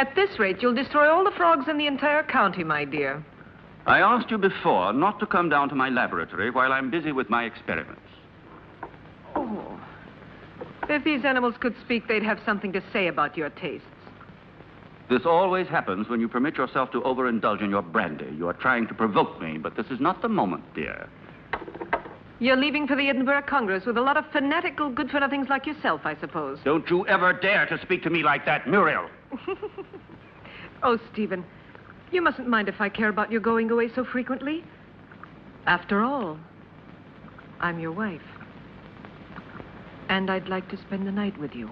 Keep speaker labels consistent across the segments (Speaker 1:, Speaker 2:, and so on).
Speaker 1: At this rate, you'll destroy all the frogs in the entire county, my dear.
Speaker 2: I asked you before not to come down to my laboratory while I'm busy with my experiments.
Speaker 1: Oh. If these animals could speak, they'd have something to say about your tastes.
Speaker 2: This always happens when you permit yourself to overindulge in your brandy. You are trying to provoke me, but this is not the moment, dear.
Speaker 1: You're leaving for the Edinburgh Congress with a lot of fanatical good-for-nothings like yourself, I suppose.
Speaker 2: Don't you ever dare to speak to me like that, Muriel.
Speaker 1: Oh, Stephen, you mustn't mind if I care about your going away so frequently. After all, I'm your wife. And I'd like to spend the night with you.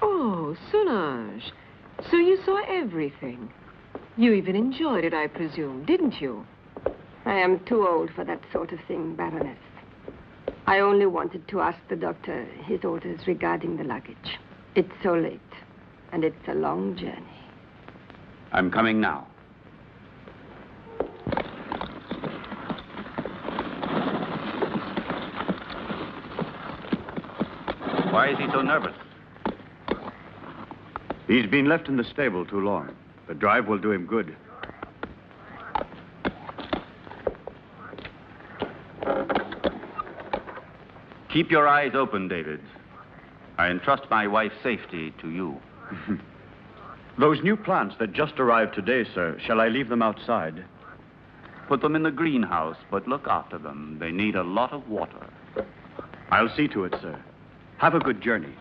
Speaker 1: Oh, Solange. So you saw everything. You even enjoyed it, I presume, didn't you?
Speaker 3: I am too old for that sort of thing, Baroness. I only wanted to ask the doctor his orders regarding the luggage. It's so late, and it's a long journey.
Speaker 2: I'm coming now. Why is he so nervous?
Speaker 4: He's been left in the stable too long. The drive will do him good.
Speaker 2: Keep your eyes open, David. I entrust my wife's safety to you.
Speaker 4: Those new plants that just arrived today, sir, shall I leave them outside?
Speaker 2: Put them in the greenhouse, but look after them. They need a lot of water.
Speaker 4: I'll see to it, sir. Have a good journey.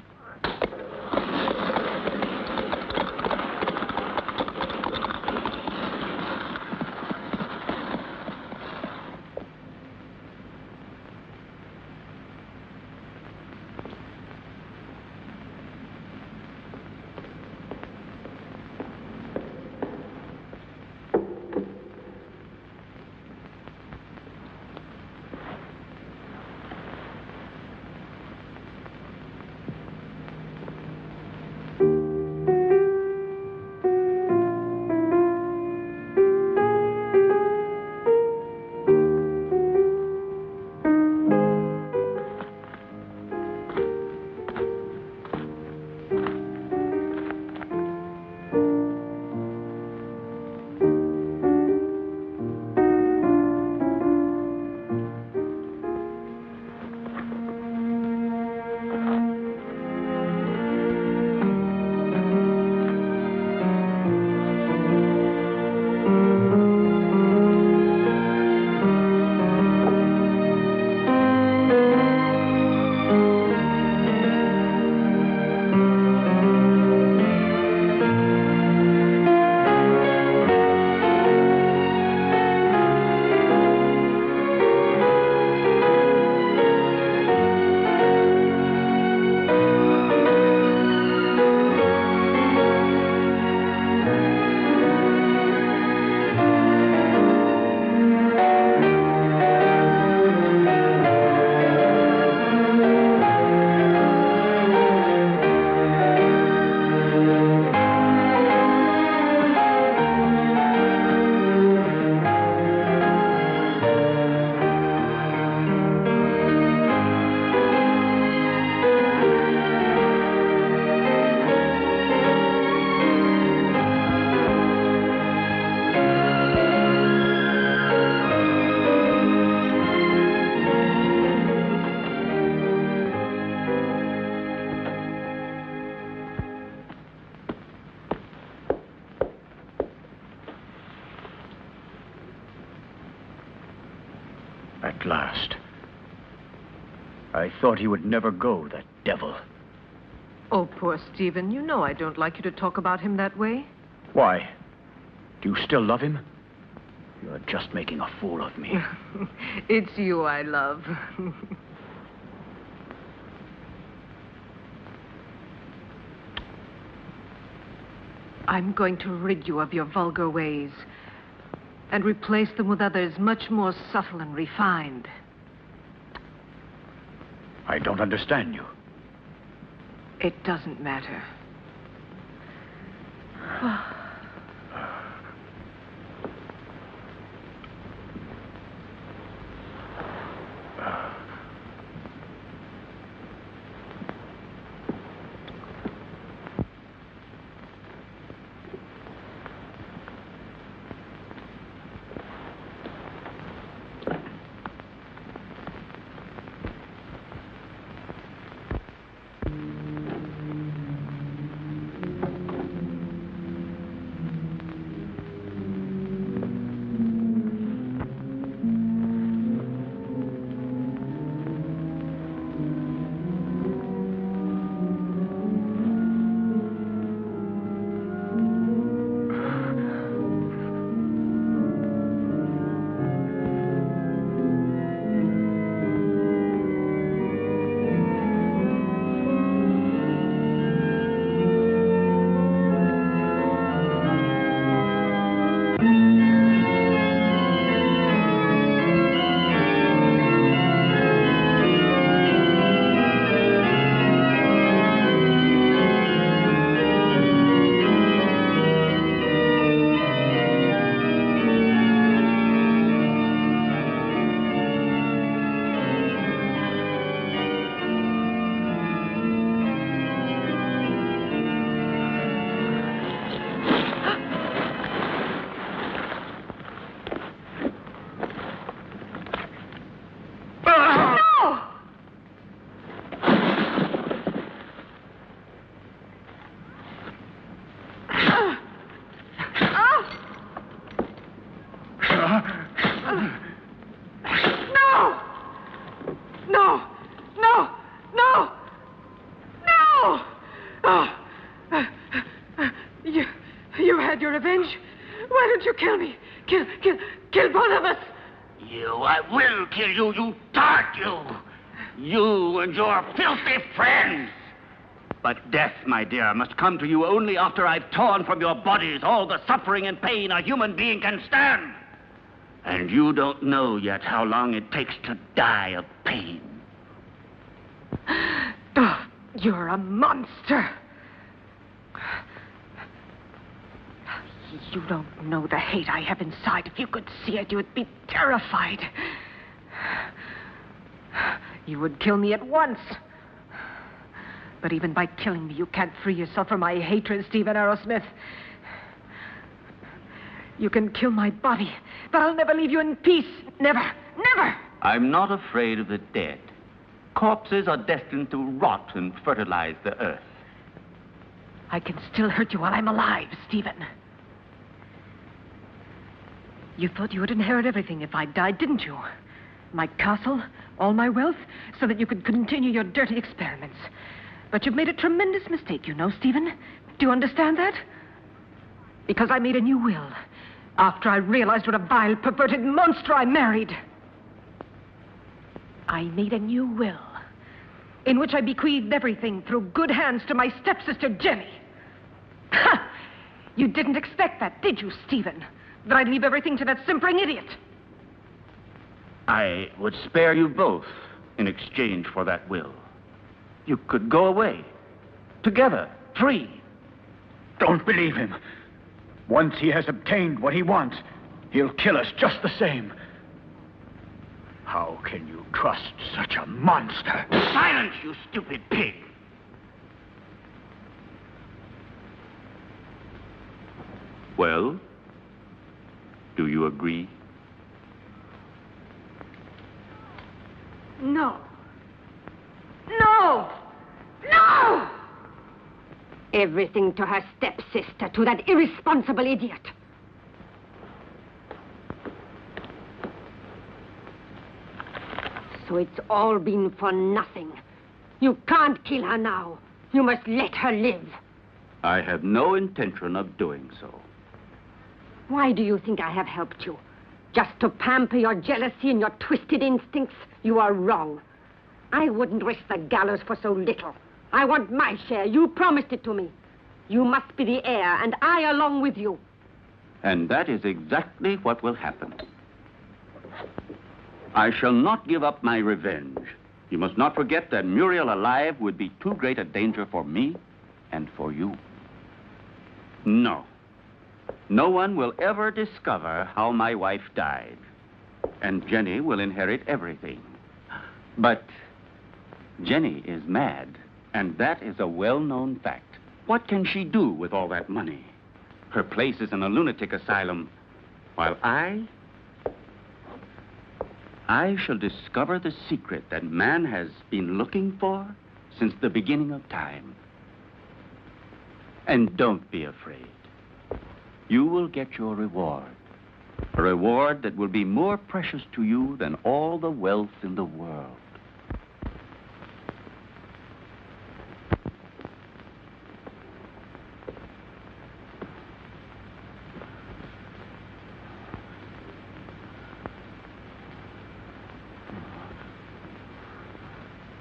Speaker 4: At last. I thought he would never go, that devil.
Speaker 1: Oh, poor Stephen. You know I don't like you to talk about him that way.
Speaker 4: Why? Do you still love him? You're just making a fool of me.
Speaker 1: It's you I love. I'm going to rid you of your vulgar ways and replace them with others much more subtle and refined.
Speaker 4: I don't understand you.
Speaker 1: It doesn't matter. You had your revenge. Why don't you kill me? Kill both of us.
Speaker 2: I will kill you, you dart, you! You and your filthy friends! But death, my dear, must come to you only after I've torn from your bodies all the suffering and pain a human being can stand. And you don't know yet how long it takes to die of pain.
Speaker 1: Oh, you're a monster. You don't know the hate I have inside. If you could see it, you would be terrified. You would kill me at once. But even by killing me, you can't free yourself from my hatred, Stephen Arrowsmith. You can kill my body, but I'll never leave you in peace. Never, never!
Speaker 2: I'm not afraid of the dead. Corpses are destined to rot and fertilize the earth.
Speaker 1: I can still hurt you while I'm alive, Stephen. You thought you would inherit everything if I died, didn't you? My castle, all my wealth, so that you could continue your dirty experiments. But you've made a tremendous mistake, you know, Stephen. Do you understand that? Because I made a new will after I realized what a vile, perverted monster I married. I made a new will in which I bequeathed everything through good hands to my stepsister, Jenny. Ha! You didn't expect that, did you, Stephen? That I'd leave everything to that simpering idiot.
Speaker 2: I would spare you both in exchange for that will. You could go away, together, free.
Speaker 4: Don't believe him. Once he has obtained what he wants, he'll kill us just the same. How can you trust such a monster?
Speaker 2: Silence, you stupid pig! Well, do you agree?
Speaker 3: No. No! No! Everything to her stepsister, to that irresponsible idiot. So it's all been for nothing. You can't kill her now. You must let her live.
Speaker 2: I have no intention of doing so.
Speaker 3: Why do you think I have helped you? Just to pamper your jealousy and your twisted instincts? You are wrong. I wouldn't risk the gallows for so little. I want my share. You promised it to me. You must be the heir, and I along with you.
Speaker 2: And that is exactly what will happen. I shall not give up my revenge. You must not forget that Muriel alive would be too great a danger for me and for you. No. No one will ever discover how my wife died. And Jenny will inherit everything. But Jenny is mad, and that is a well-known fact. What can she do with all that money? Her place is in a lunatic asylum, while I shall discover the secret that man has been looking for since the beginning of time. And don't be afraid. You will get your reward. A reward that will be more precious to you than all the wealth in the world.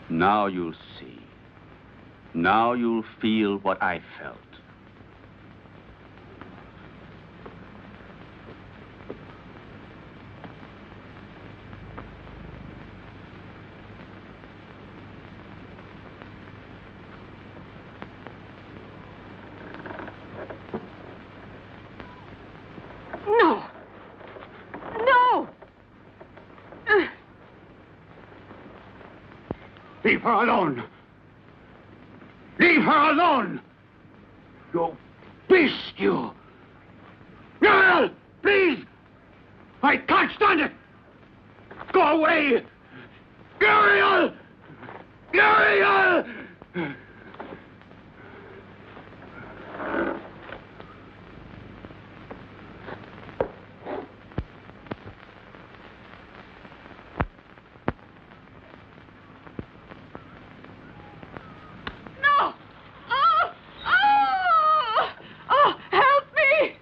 Speaker 2: Now you'll see. Now you'll feel what I felt.
Speaker 3: No! No!
Speaker 4: Leave her alone! Leave her alone! You beast, you! Muriel! Please! I can't stand it! Go away! Muriel! Muriel!
Speaker 1: No! Oh! Oh! Oh! Help me!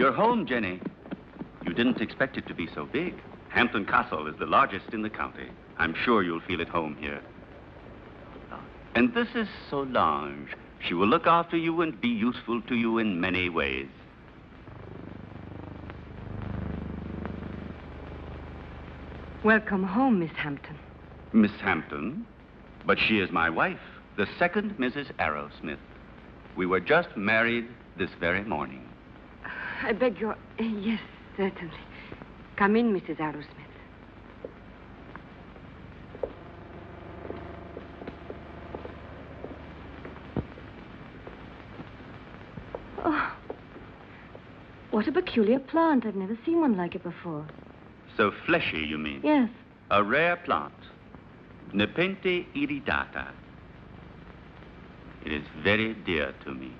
Speaker 2: You're home, Jenny. You didn't expect it to be so big. Hampton Castle is the largest in the county. I'm sure you'll feel at home here. And this is Solange. She will look after you and be useful to you in many ways.
Speaker 3: Welcome home, Miss Hampton.
Speaker 2: Miss Hampton? But she is my wife, the second Mrs. Arrowsmith. We were just married this very morning.
Speaker 3: I beg your... Yes, certainly. Come in, Mrs. Arrowsmith.
Speaker 5: Oh, what a peculiar plant. I've never seen one like it before.
Speaker 2: So fleshy, you mean?
Speaker 5: Yes.
Speaker 2: A rare plant. Nepenthe iridata. It is very dear to me.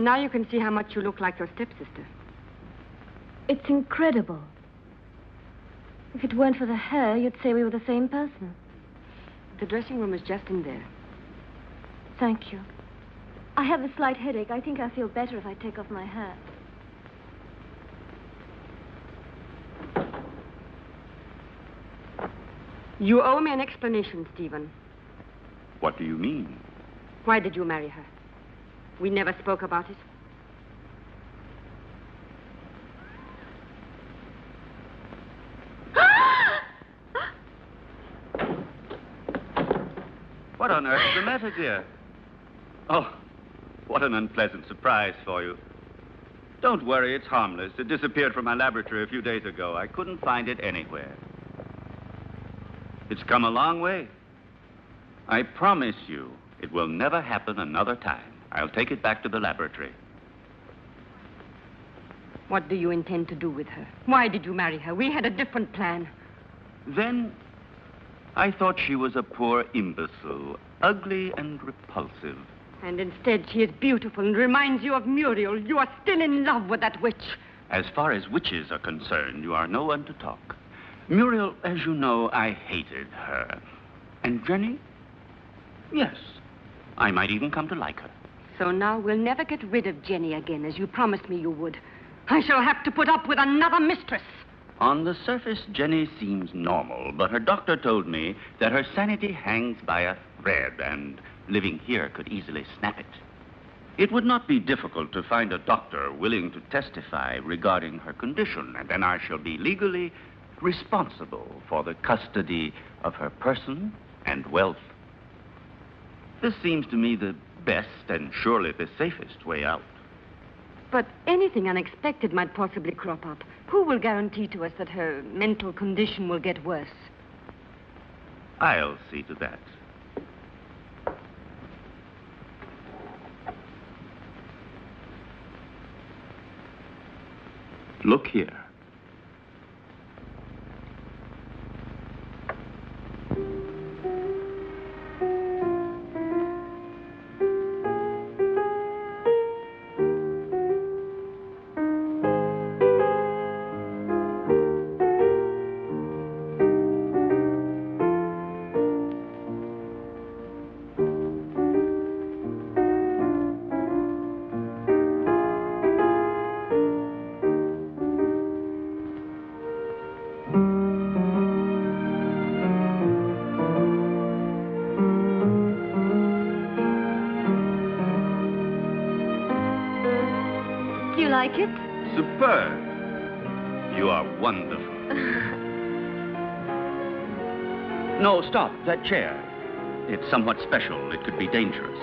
Speaker 3: Now you can see how much you look like your stepsister.
Speaker 5: It's incredible. If it weren't for the hair, you'd say we were the same person.
Speaker 3: The dressing room is just in there.
Speaker 5: Thank you. I have a slight headache. I think I'll feel better if I take off my hat.
Speaker 3: You owe me an explanation, Stephen.
Speaker 2: What do you mean?
Speaker 3: Why did you marry her? We never spoke about it.
Speaker 2: What on earth is the matter, dear? Oh, what an unpleasant surprise for you. Don't worry, it's harmless. It disappeared from my laboratory a few days ago. I couldn't find it anywhere. It's come a long way. I promise you, it will never happen another time. I'll take it back to the laboratory.
Speaker 3: What do you intend to do with her? Why did you marry her? We had a different plan.
Speaker 2: Then I thought she was a poor imbecile, ugly and repulsive.
Speaker 3: And instead, she is beautiful and reminds you of Muriel. You are still in love with that witch.
Speaker 2: As far as witches are concerned, you are no one to talk. Muriel, as you know, I hated her. And Jenny? Yes, I might even come to like her.
Speaker 3: So now we'll never get rid of Jenny again, as you promised me you would. I shall have to put up with another mistress.
Speaker 2: On the surface, Jenny seems normal, but her doctor told me that her sanity hangs by a thread, and living here could easily snap it. It would not be difficult to find a doctor willing to testify regarding her condition, and then I shall be legally responsible for the custody of her person and wealth. This seems to me the best and surely the safest way out.
Speaker 3: But anything unexpected might possibly crop up. Who will guarantee to us that her mental condition will get worse?
Speaker 2: I'll see to that. Look here.
Speaker 3: Do you like it?
Speaker 2: Superb. You are wonderful. No, stop. That chair. It's somewhat special. It could be dangerous.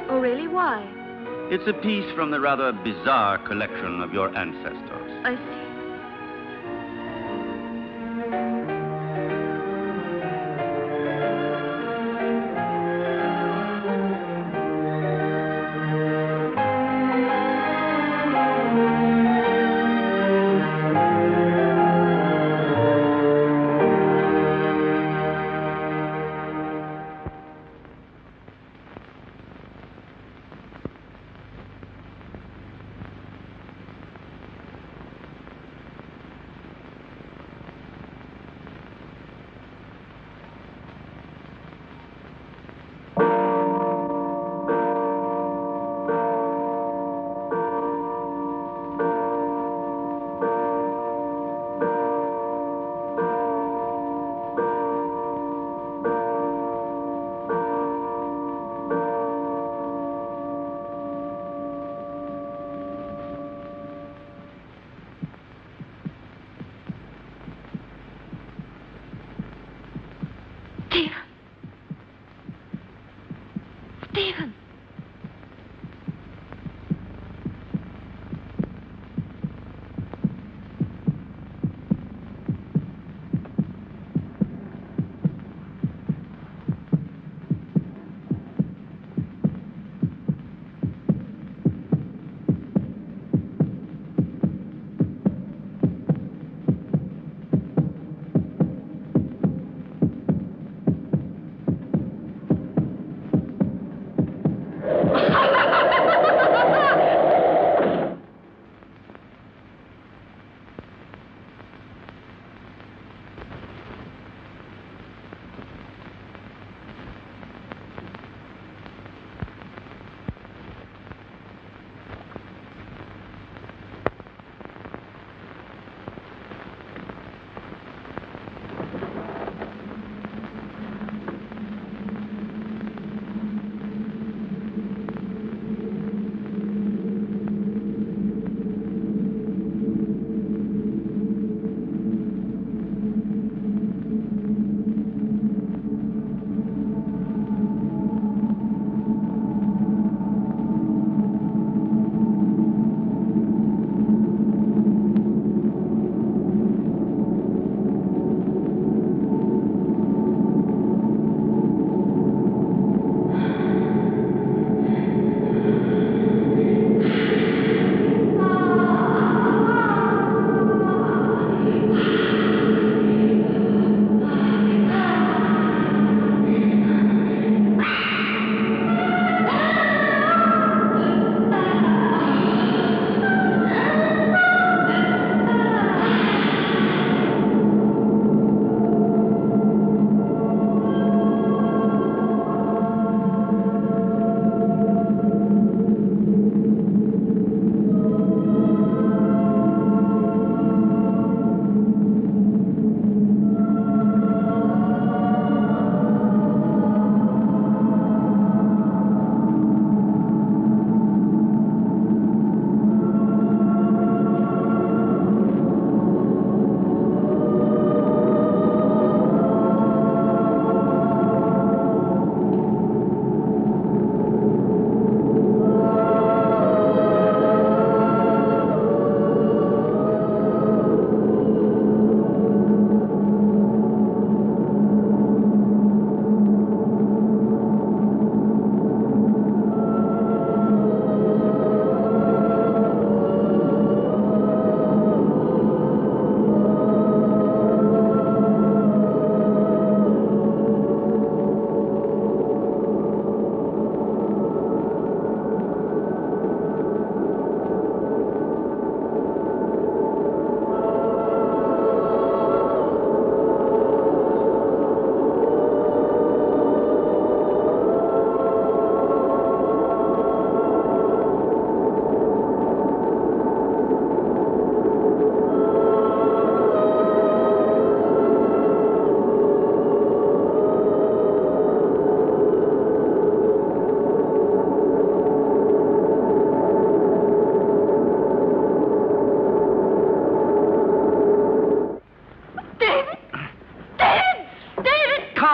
Speaker 5: Oh, really? Why?
Speaker 2: It's a piece from the rather bizarre collection of your ancestors.
Speaker 5: I see.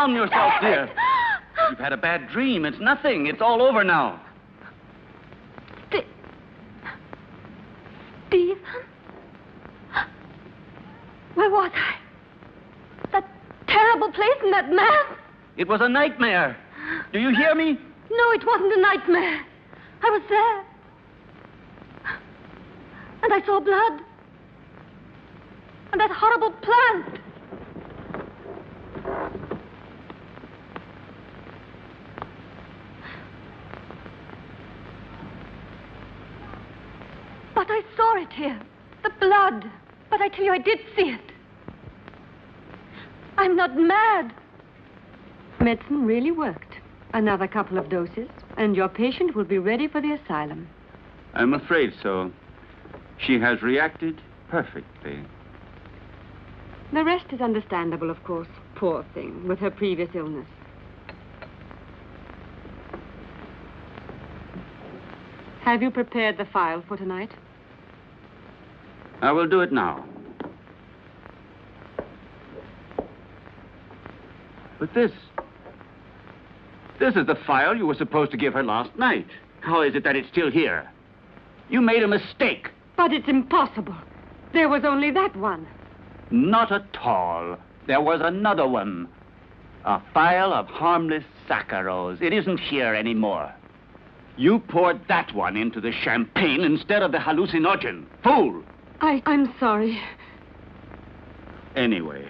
Speaker 2: calm yourself, dear. You've had a bad dream. It's nothing. It's all over now.
Speaker 5: Stephen? Where was I? That terrible place and that man?
Speaker 2: It was a nightmare. Do you hear me?
Speaker 5: No, it wasn't a nightmare. I was there. And I saw blood. And that horrible plant. But I saw it here. The blood. But I tell you, I did see it. I'm not mad.
Speaker 3: Medicine really worked. Another couple of doses, and your patient will be ready for the asylum.
Speaker 2: I'm afraid so. She has reacted perfectly.
Speaker 3: The rest is understandable, of course. Poor thing, with her previous illness. Have you prepared the file for tonight?
Speaker 2: I will do it now. But this is the file you were supposed to give her last night. How is it that it's still here? You made a mistake.
Speaker 3: But it's impossible. There was only that one.
Speaker 2: Not at all. There was another one. A file of harmless saccharos. It isn't here anymore. You poured that one into the champagne instead of the hallucinogen. Fool!
Speaker 3: I'm sorry.
Speaker 2: Anyway,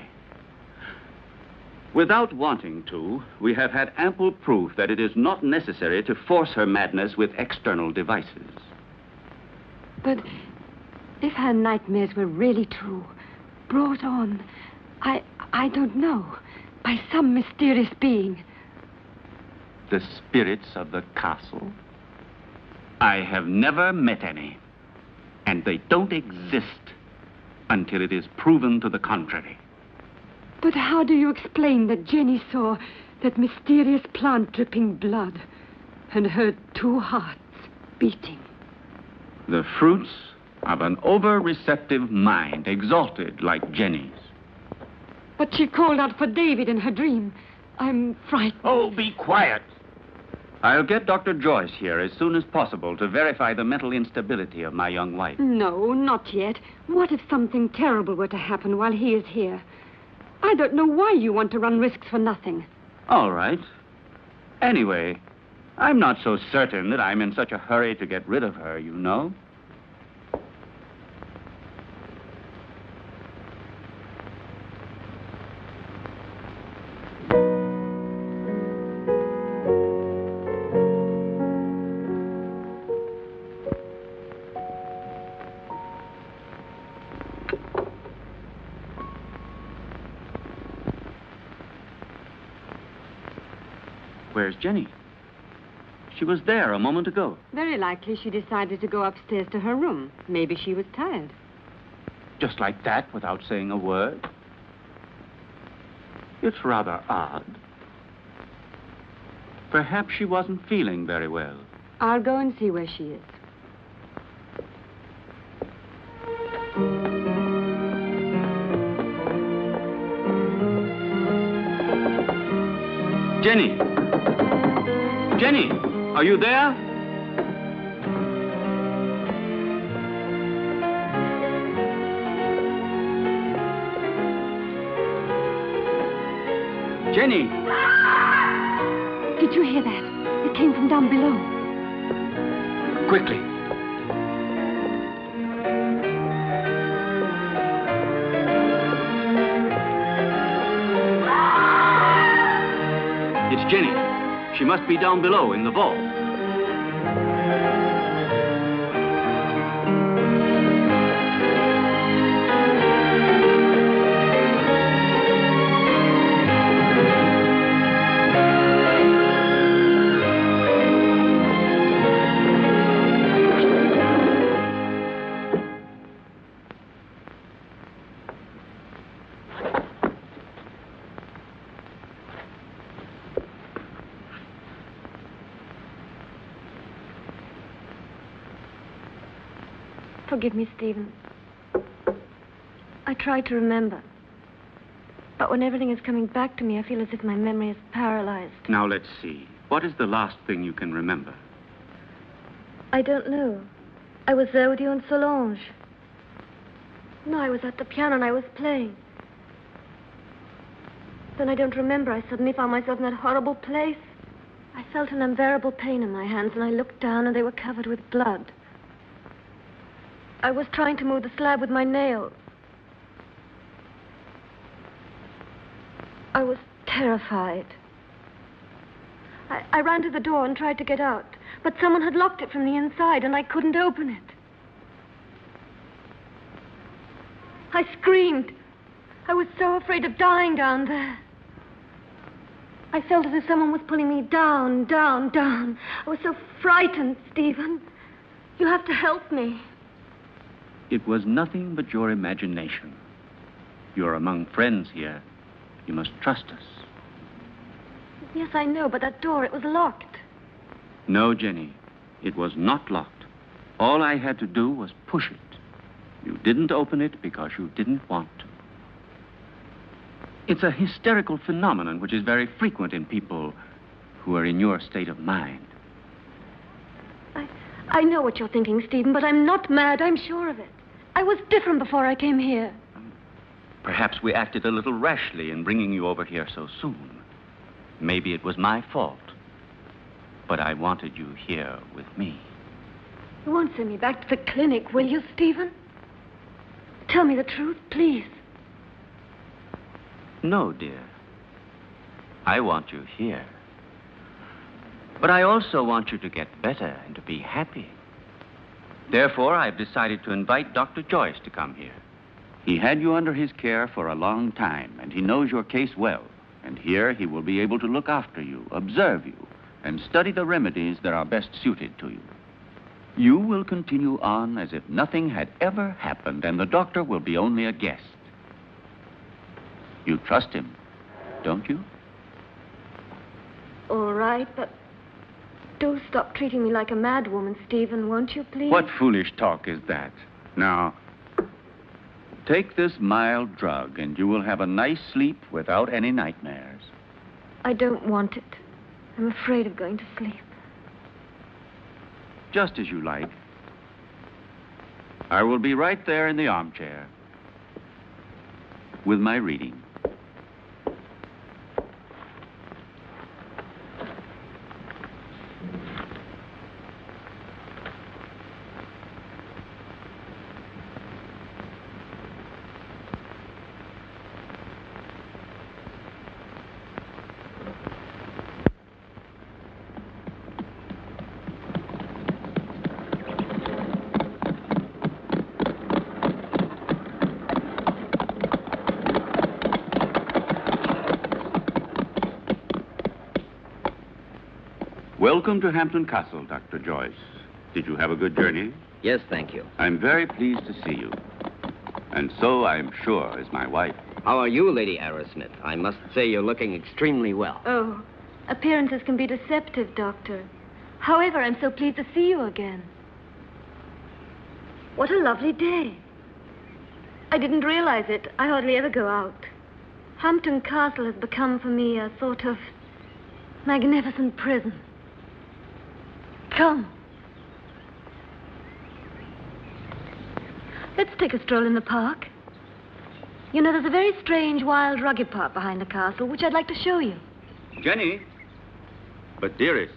Speaker 2: without wanting to, we have had ample proof that it is not necessary to force her madness with external devices.
Speaker 3: But if her nightmares were really true, brought on, I don't know, by some mysterious being.
Speaker 2: The spirits of the castle? I have never met any. And they don't exist until it is proven to the contrary.
Speaker 3: But how do you explain that Jenny saw that mysterious plant dripping blood and heard two hearts beating?
Speaker 2: The fruits of an over-receptive mind, exalted like Jenny's.
Speaker 3: But she called out for David in her dream. I'm frightened.
Speaker 2: Oh, be quiet. I'll get Dr. Joyce here as soon as possible to verify the mental instability of my young wife.
Speaker 3: No, not yet. What if something terrible were to happen while he is here? I don't know why you want to run risks for nothing.
Speaker 2: All right. Anyway, I'm not so certain that I'm in such a hurry to get rid of her, you know. Where's Jenny? She was there a moment ago.
Speaker 3: Very likely she decided to go upstairs to her room. Maybe she was tired.
Speaker 2: Just like that, without saying a word? It's rather odd. Perhaps she wasn't feeling very well.
Speaker 3: I'll go and see where she is.
Speaker 2: Jenny! Jenny, are you there? Jenny!
Speaker 3: Did you hear that? It came from down below.
Speaker 2: Quickly. It's Jenny. She must be down below in the vault.
Speaker 5: Forgive me, Stephen. I tried to remember. But when everything is coming back to me, I feel as if my memory is paralyzed.
Speaker 2: Now, let's see. What is the last thing you can remember?
Speaker 5: I don't know. I was there with you and Solange. No, I was at the piano and I was playing. Then I don't remember. I suddenly found myself in that horrible place. I felt an unbearable pain in my hands, and I looked down, and they were covered with blood. I was trying to move the slab with my nails. I was terrified. I ran to the door and tried to get out, but someone had locked it from the inside, and I couldn't open it. I screamed. I was so afraid of dying down there. I felt as if someone was pulling me down, down, down. I was so frightened, Stephen. You have to help me.
Speaker 2: It was nothing but your imagination. You're among friends here. You must trust us.
Speaker 5: Yes, I know, but that door, it was locked.
Speaker 2: No, Jenny. It was not locked. All I had to do was push it. You didn't open it because you didn't want to. It's a hysterical phenomenon which is very frequent in people who are in your state of mind.
Speaker 5: I know what you're thinking, Stephen, but I'm not mad. I'm sure of it. I was different before I came here.
Speaker 2: Perhaps we acted a little rashly in bringing you over here so soon. Maybe it was my fault. But I wanted you here with me.
Speaker 5: You won't send me back to the clinic, will you, Stephen? Tell me the truth, please.
Speaker 2: No, dear. I want you here. But I also want you to get better and to be happy. Therefore, I've decided to invite Dr. Joyce to come here. He had you under his care for a long time, and he knows your case well. And here he will be able to look after you, observe you, and study the remedies that are best suited to you. You will continue on as if nothing had ever happened, and the doctor will be only a guest. You trust him, don't you?
Speaker 5: All right, but do stop treating me like a mad woman, Stephen, won't you, please?
Speaker 2: What foolish talk is that? Now, take this mild drug, and you will have a nice sleep without any nightmares.
Speaker 5: I don't want it. I'm afraid of going to sleep.
Speaker 2: Just as you like. I will be right there in the armchair with my reading. Welcome to Hampton Castle, Dr. Joyce. Did you have a good journey?
Speaker 6: Yes, thank you.
Speaker 2: I'm very pleased to see you. And so, I'm sure, is my wife.
Speaker 6: How are you, Lady Arrowsmith? I must say you're looking extremely well.
Speaker 5: Oh, appearances can be deceptive, Doctor. However, I'm so pleased to see you again. What a lovely day. I didn't realize it. I hardly ever go out. Hampton Castle has become for me a sort of magnificent prison. Come. Let's take a stroll in the park. You know, there's a very strange, wild, rugged part behind the castle, which I'd like to show you.
Speaker 2: Jenny? But, dearest,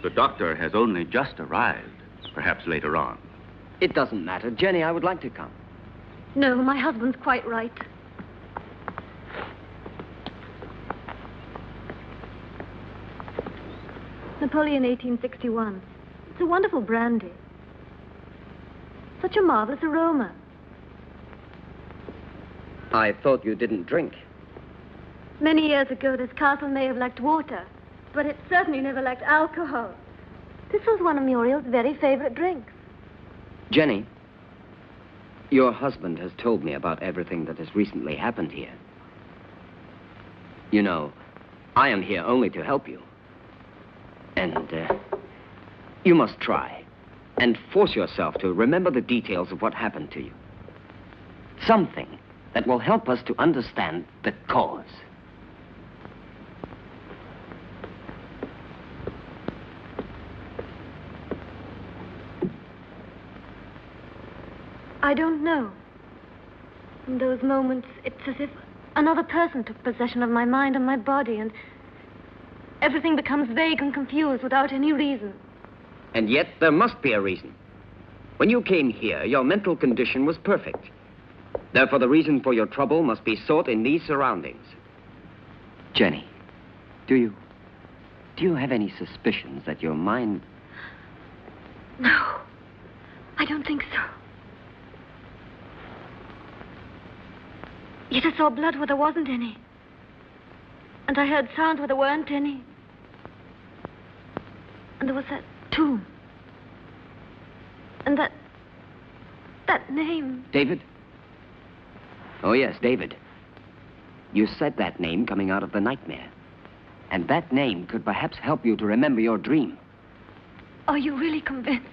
Speaker 2: the doctor has only just arrived. Perhaps later on.
Speaker 6: It doesn't matter. Jenny, I would like to come.
Speaker 5: No, my husband's quite right. Napoleon 1861. It's a wonderful brandy. Such a marvelous aroma.
Speaker 6: I thought you didn't drink.
Speaker 5: Many years ago, this castle may have lacked water, but it certainly never lacked alcohol. This was one of Muriel's very favorite drinks.
Speaker 6: Jenny, your husband has told me about everything that has recently happened here. You know, I am here only to help you. And you must try and force yourself to remember the details of what happened to you. Something that will help us to understand the cause.
Speaker 5: I don't know. In those moments, it's as if another person took possession of my mind and my body, and everything becomes vague and confused without any reason.
Speaker 6: And yet, there must be a reason. When you came here, your mental condition was perfect. Therefore, the reason for your trouble must be sought in these surroundings. Jenny, do you have any suspicions that your mind...
Speaker 5: No, I don't think so. Yet I saw blood where there wasn't any. And I heard sounds where there weren't any. And there was that tomb. And that name.
Speaker 6: David? Oh, yes, David. You said that name coming out of the nightmare. And that name could perhaps help you to remember your dream.
Speaker 5: Are you really convinced?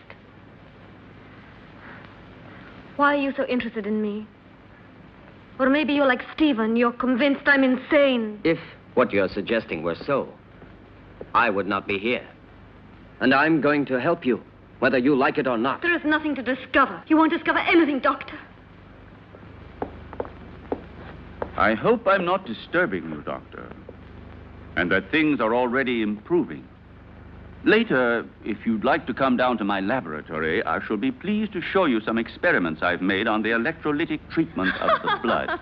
Speaker 5: Why are you so interested in me? Or maybe you're like Stephen, you're convinced I'm insane.
Speaker 6: If what you're suggesting were so, I would not be here. And I'm going to help you, whether you like it or not.
Speaker 5: There is nothing to discover. You won't discover anything, Doctor.
Speaker 2: I hope I'm not disturbing you, Doctor, and that things are already improving. Later, if you'd like to come down to my laboratory, I shall be pleased to show you some experiments I've made on the electrolytic treatment of the blood.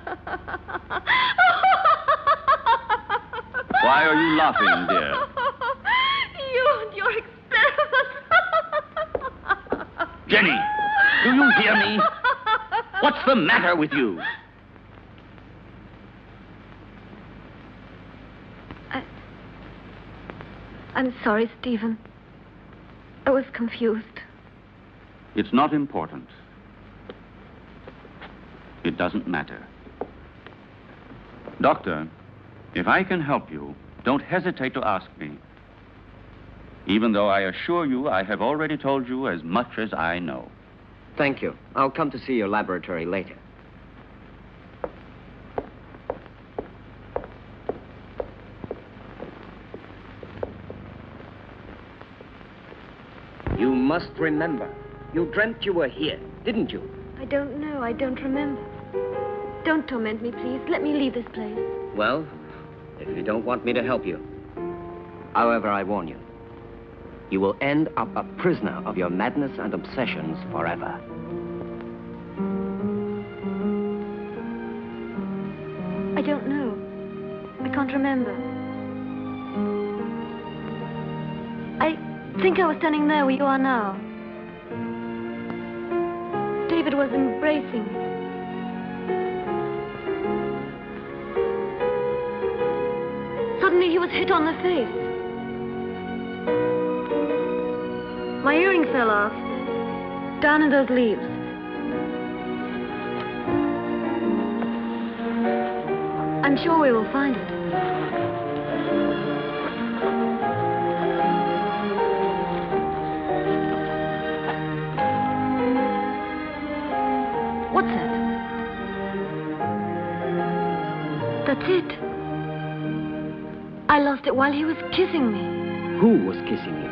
Speaker 2: Why are you laughing, dear?
Speaker 5: You and your experiments.
Speaker 2: Jenny, do you hear me? What's the matter with you?
Speaker 5: I'm sorry, Stephen. I was confused.
Speaker 2: It's not important. It doesn't matter. Doctor, if I can help you, don't hesitate to ask me. Even though I assure you I have already told you as much as I know.
Speaker 6: Thank you. I'll come to see your laboratory later. You must remember. You dreamt you were here, didn't you?
Speaker 5: I don't know. I don't remember. Don't torment me, please. Let me leave this place.
Speaker 6: Well, if you don't want me to help you. However, I warn you. You will end up a prisoner of your madness and obsessions forever.
Speaker 5: I don't know. I can't remember. I think I was standing there where you are now. David was embracing me. Suddenly he was hit on the face. My earring fell off, down in those leaves. I'm sure we will find it. What's that? That's it. I lost it while he was kissing me.
Speaker 6: Who was kissing you?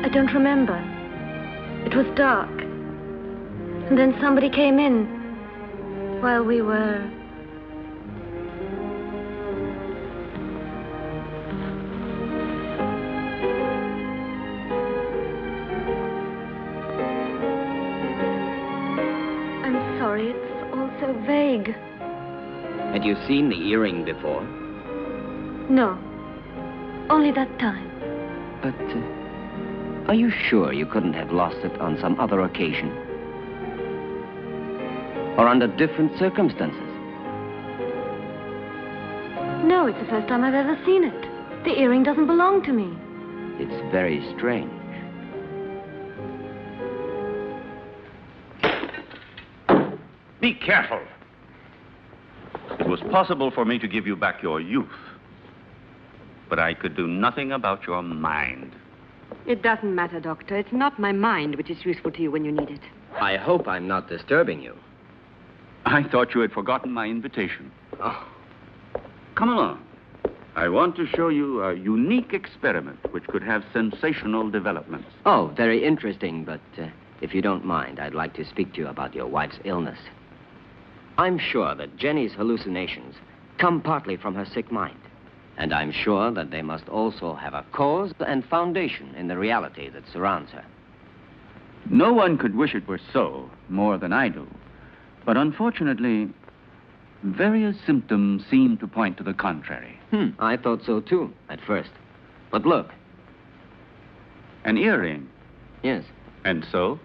Speaker 5: I don't remember. It was dark. And then somebody came in while we were... I'm sorry, it's all so vague.
Speaker 6: Had you seen the earring before?
Speaker 5: No, only that time.
Speaker 6: But, are you sure you couldn't have lost it on some other occasion? Or under different circumstances?
Speaker 5: No, it's the first time I've ever seen it. The earring doesn't belong to me.
Speaker 6: It's very strange.
Speaker 2: Be careful. It was possible for me to give you back your youth, but I could do nothing about your mind.
Speaker 3: It doesn't matter, Doctor. It's not my mind which is useful to you when you need it.
Speaker 6: I hope I'm not disturbing you.
Speaker 2: I thought you had forgotten my invitation.
Speaker 6: Oh,
Speaker 2: Come along. I want to show you a unique experiment which could have sensational developments.
Speaker 6: oh, very interesting, but if you don't mind, I'd like to speak to you about your wife's illness. I'm sure that Jenny's hallucinations come partly from her sick mind. And I'm sure that they must also have a cause and foundation in the reality that surrounds her.
Speaker 2: No one could wish it were so more than I do. But unfortunately, various symptoms seem to point to the contrary.
Speaker 6: I thought so too, at first. But look.
Speaker 2: An earring.
Speaker 6: Yes.
Speaker 2: And so?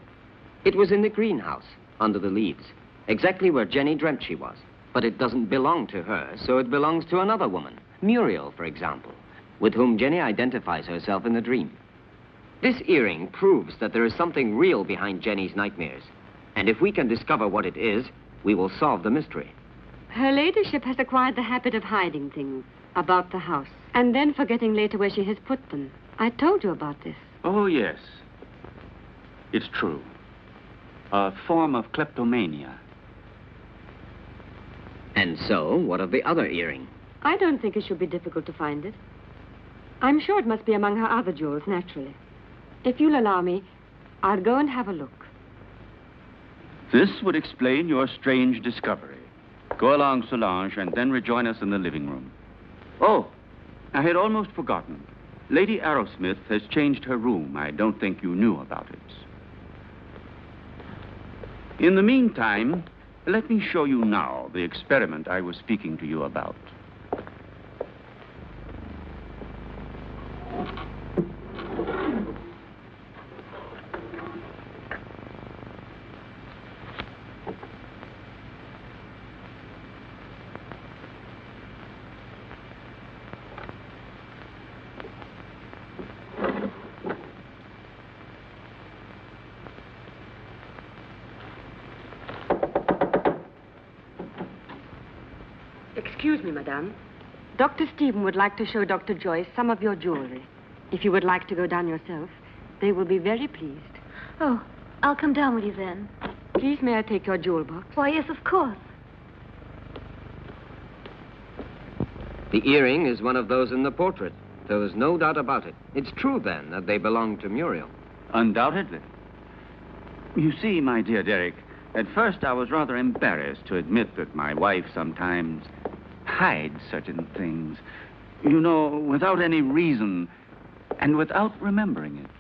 Speaker 6: It was in the greenhouse, under the leaves, exactly where Jenny dreamt she was. But it doesn't belong to her, so it belongs to another woman, Muriel, for example, with whom Jenny identifies herself in the dream. This earring proves that there is something real behind Jenny's nightmares. And if we can discover what it is, we will solve the mystery.
Speaker 3: Her ladyship has acquired the habit of hiding things about the house and then forgetting later where she has put them. I told you about this.
Speaker 2: Oh, yes. It's true. A form of kleptomania.
Speaker 6: And so, what of the other earring?
Speaker 3: I don't think it should be difficult to find it. I'm sure it must be among her other jewels, naturally. If you'll allow me, I'll go and have a look.
Speaker 2: This would explain your strange discovery. Go along, Solange, and then rejoin us in the living room. Oh, I had almost forgotten. Lady Arrowsmith has changed her room. I don't think you knew about it. In the meantime, let me show you now the experiment I was speaking to you about.
Speaker 3: Excuse me, madame. Dr. Stephen would like to show Dr. Joyce some of your jewelry. If you would like to go down yourself, they will be very pleased.
Speaker 5: Oh, I'll come down with you then.
Speaker 3: Please, may I take your jewel box?
Speaker 5: Why, yes, of course.
Speaker 6: The earring is one of those in the portrait. There's no doubt about it. It's true, then, that they belong to Muriel.
Speaker 2: Undoubtedly. You see, my dear Derek, at first I was rather embarrassed to admit that my wife sometimes hides certain things. You know, without any reason and without remembering it.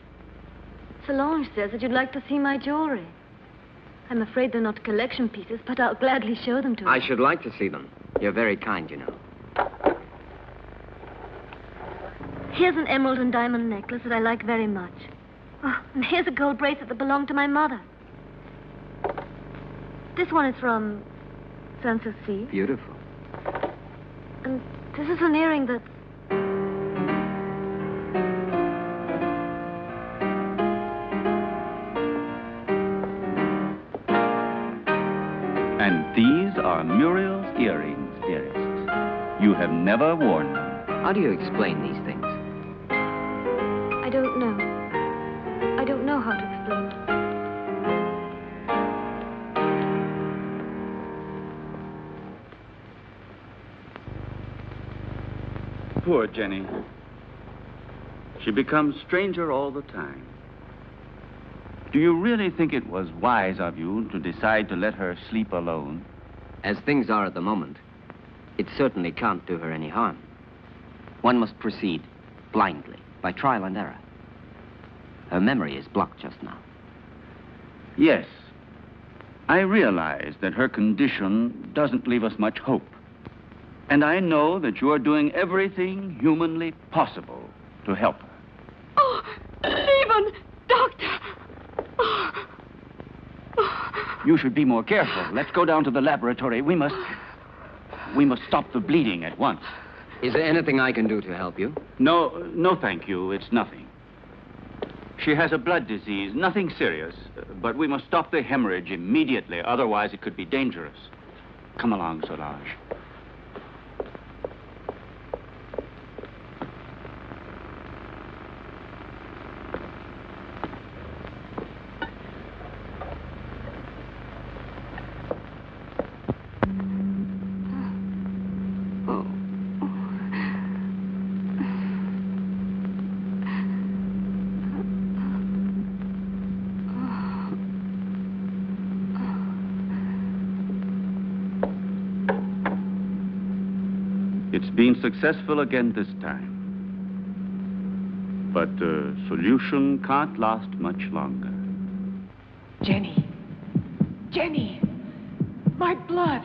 Speaker 5: Solange says that you'd like to see my jewelry. I'm afraid they're not collection pieces, but I'll gladly show them to you.
Speaker 6: I should like to see them. You're very kind, you know.
Speaker 5: Here's an emerald and diamond necklace that I like very much. Oh, and here's a gold bracelet that belonged to my mother. This one is from Sanssouci.
Speaker 6: Beautiful.
Speaker 5: And this is an earring that's...
Speaker 2: And these are Muriel's earrings, dearest. You have never worn them.
Speaker 6: How do you explain these things?
Speaker 5: I don't know. I don't know how to explain it.
Speaker 2: Poor Jenny. She becomes stranger all the time. Do you really think it was wise of you to decide to let her sleep alone?
Speaker 6: As things are at the moment, it certainly can't do her any harm. One must proceed blindly, by trial and error. Her memory is blocked just now.
Speaker 2: Yes. I realize that her condition doesn't leave us much hope. And I know that you're doing everything humanly possible to help her.
Speaker 3: Oh, Stephen! Doctor!
Speaker 2: You should be more careful. Let's go down to the laboratory. We must stop the bleeding at once.
Speaker 6: Is there anything I can do to help you?
Speaker 2: No, thank you. It's nothing. She has a blood disease, nothing serious. But we must stop the hemorrhage immediately. Otherwise, it could be dangerous. Come along, Solange. It's been successful again this time. But the solution can't last much longer.
Speaker 1: Jenny. Jenny! My blood!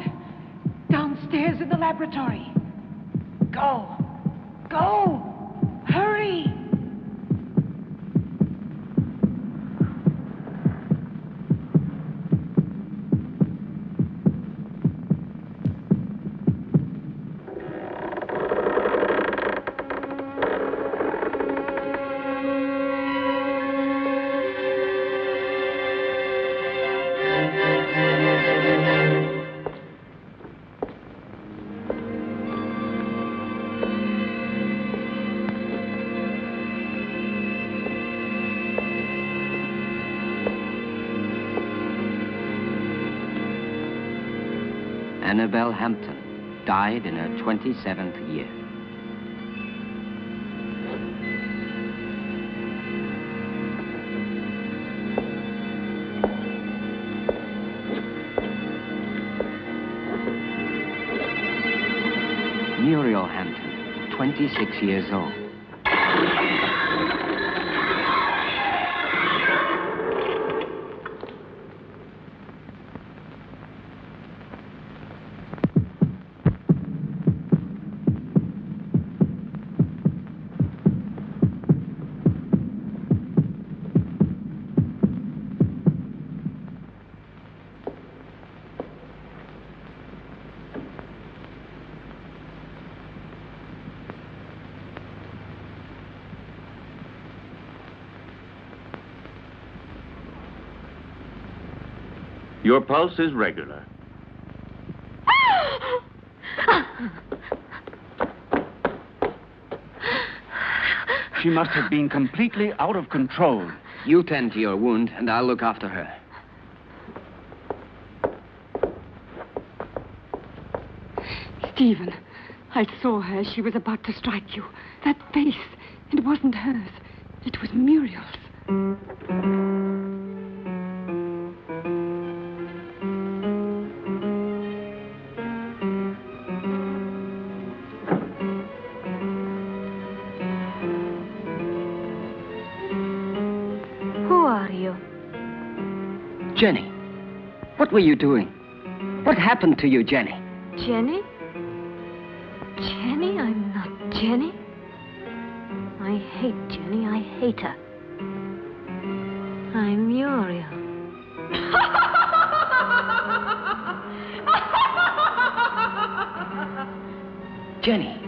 Speaker 1: Downstairs in the laboratory. Go! Go! Hurry!
Speaker 6: Annabelle Hampton died in her 27th year. Muriel Hampton, 26 years old.
Speaker 2: Your pulse is regular. She must have been completely out of control.
Speaker 6: You tend to your wound, and I'll look after her.
Speaker 3: Stephen, I saw her as she was about to strike you. That face, it wasn't hers. It was Muriel's.
Speaker 5: Who are you?
Speaker 6: Jenny, what were you doing? What happened to you, Jenny?
Speaker 5: Jenny? Jenny? I'm not Jenny. I hate Jenny. I hate her. I'm Muriel.
Speaker 6: Jenny.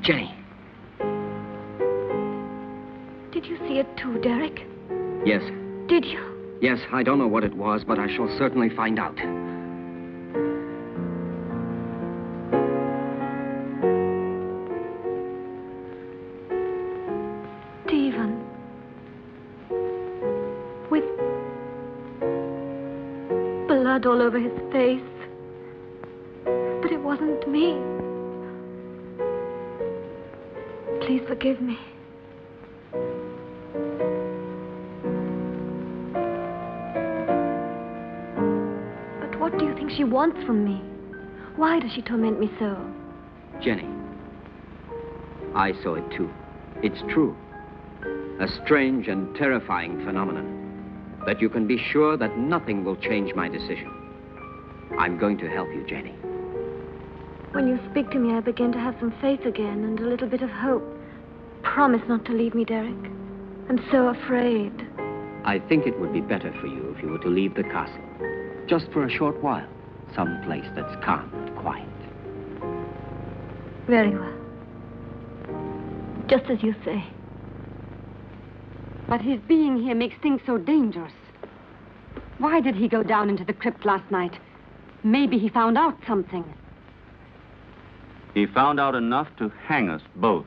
Speaker 6: Jenny.
Speaker 5: Did you see it too, Derek?
Speaker 6: Yes.
Speaker 5: Did you?
Speaker 6: Yes, I don't know what it was, but I shall certainly find out.
Speaker 5: Stephen. With blood all over his face. But it wasn't me. Please forgive me. But what do you think she wants from me? Why does she torment me so?
Speaker 6: Jenny, I saw it too. It's true. A strange and terrifying phenomenon. But you can be sure that nothing will change my decision. I'm going to help you, Jenny.
Speaker 5: When you speak to me, I begin to have some faith again and a little bit of hope. Promise not to leave me, Derek. I'm so afraid.
Speaker 6: I think it would be better for you if you were to leave the castle. Just for a short while. Some place that's calm and quiet.
Speaker 5: Very well. Just as you say.
Speaker 3: But his being here makes things so dangerous. Why did he go down into the crypt last night? Maybe he found out something.
Speaker 2: He found out enough to hang us both.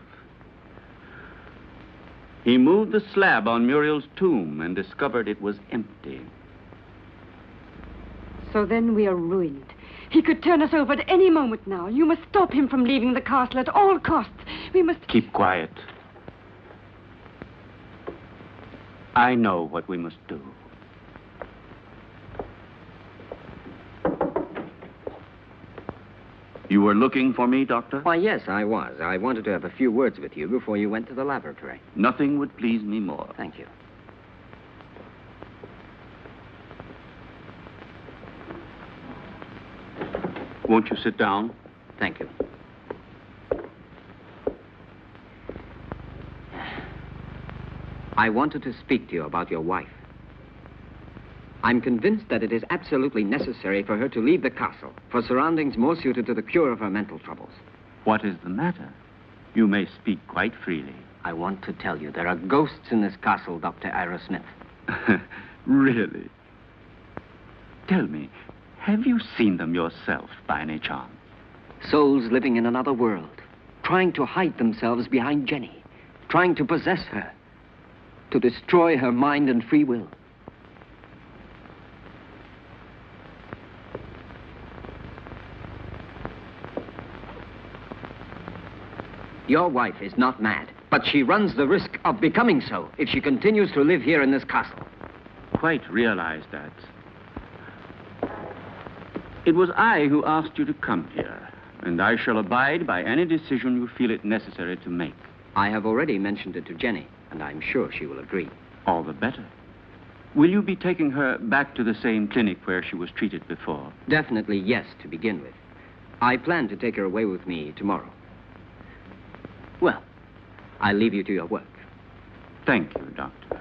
Speaker 2: He moved the slab on Muriel's tomb and discovered it was empty.
Speaker 3: So then we are ruined. He could turn us over at any moment now. You must stop him from leaving the castle at all costs. We must...
Speaker 2: Keep quiet. I know what we must do. You were looking for me, Doctor?
Speaker 6: Why, yes, I was. I wanted to have a few words with you before you went to the laboratory.
Speaker 2: Nothing would please me more.
Speaker 6: Thank you.
Speaker 2: Won't you sit down?
Speaker 6: Thank you. I wanted to speak to you about your wife. I'm convinced that it is absolutely necessary for her to leave the castle for surroundings more suited to the cure of her mental troubles.
Speaker 2: What is the matter? You may speak quite freely.
Speaker 6: I want to tell you there are ghosts in this castle, Dr. Ira Smith.
Speaker 2: Really? Tell me, have you seen them yourself by any chance?
Speaker 6: Souls living in another world, trying to hide themselves behind Jenny, trying to possess her, to destroy her mind and free will. Your wife is not mad, but she runs the risk of becoming so if she continues to live here in this castle.
Speaker 2: Quite realize that. It was I who asked you to come here, and I shall abide by any decision you feel it necessary to make.
Speaker 6: I have already mentioned it to Jenny, and I'm sure she will agree.
Speaker 2: All the better. Will you be taking her back to the same clinic where she was treated before?
Speaker 6: Definitely yes, to begin with. I plan to take her away with me tomorrow. Well, I'll leave you to your work.
Speaker 2: Thank you, Doctor.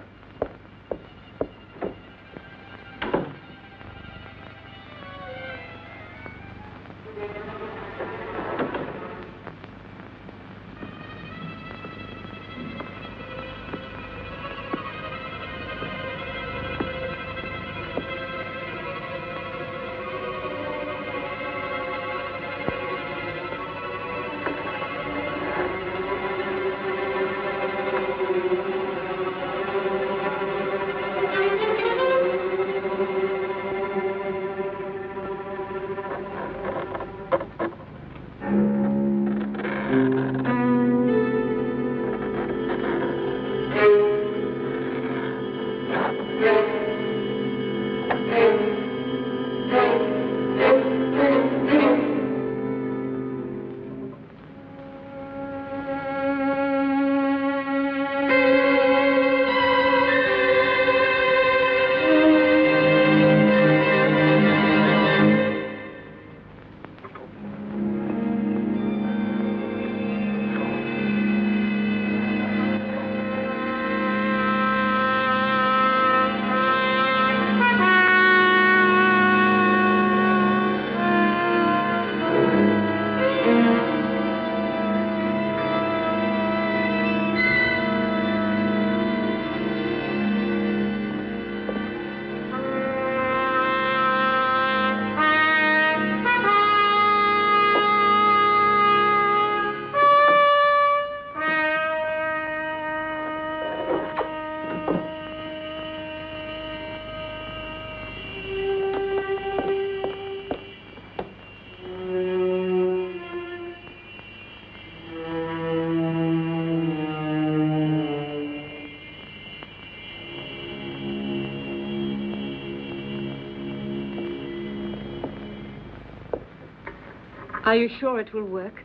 Speaker 3: Are you sure it will work?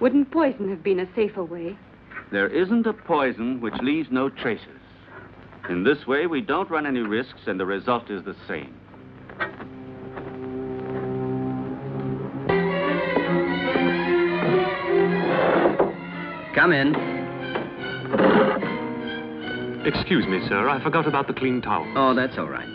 Speaker 3: Wouldn't poison have been a safer way?
Speaker 2: There isn't a poison which leaves no traces. In this way, we don't run any risks, and the result is the same.
Speaker 6: Come in.
Speaker 7: Excuse me, sir. I forgot about the clean towel.
Speaker 6: Oh, that's all right.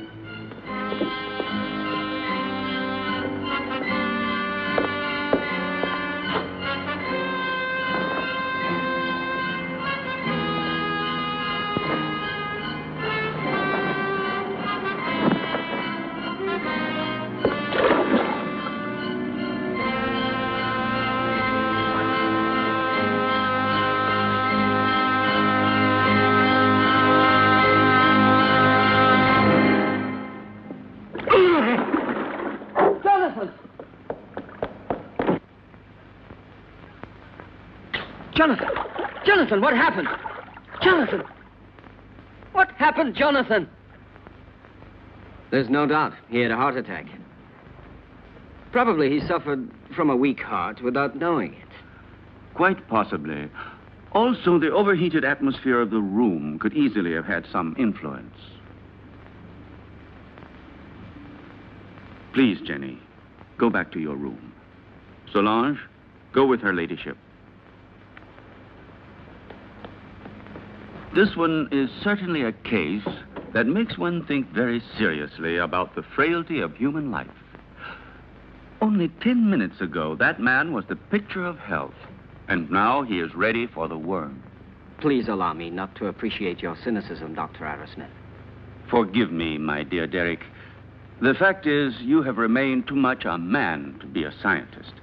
Speaker 6: Jonathan! Jonathan, what happened? Jonathan! What happened, Jonathan? There's no doubt he had a heart attack. Probably he suffered from a weak heart without knowing it.
Speaker 2: Quite possibly. Also, the overheated atmosphere of the room could easily have had some influence. Please, Jenny, go back to your room. Solange, go with her ladyship. This one is certainly a case that makes one think very seriously about the frailty of human life. Only 10 minutes ago, that man was the picture of health, and now he is ready for the worm.
Speaker 6: Please allow me not to appreciate your cynicism, Dr. Arrowsmith.
Speaker 2: Forgive me, my dear Derek. The fact is, you have remained too much a man to be a scientist.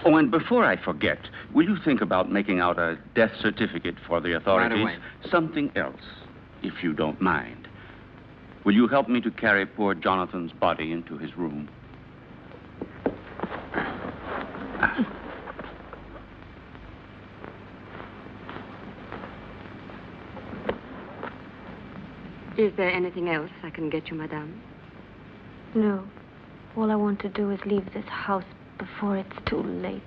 Speaker 2: Oh, and before I forget, will you think about making out a death certificate for the authorities?
Speaker 6: Right away.
Speaker 2: Something else, if you don't mind. Will you help me to carry poor Jonathan's body into his room?
Speaker 3: Is there anything else I can get you, madame?
Speaker 5: No. All I want to do is leave this house before it's too late.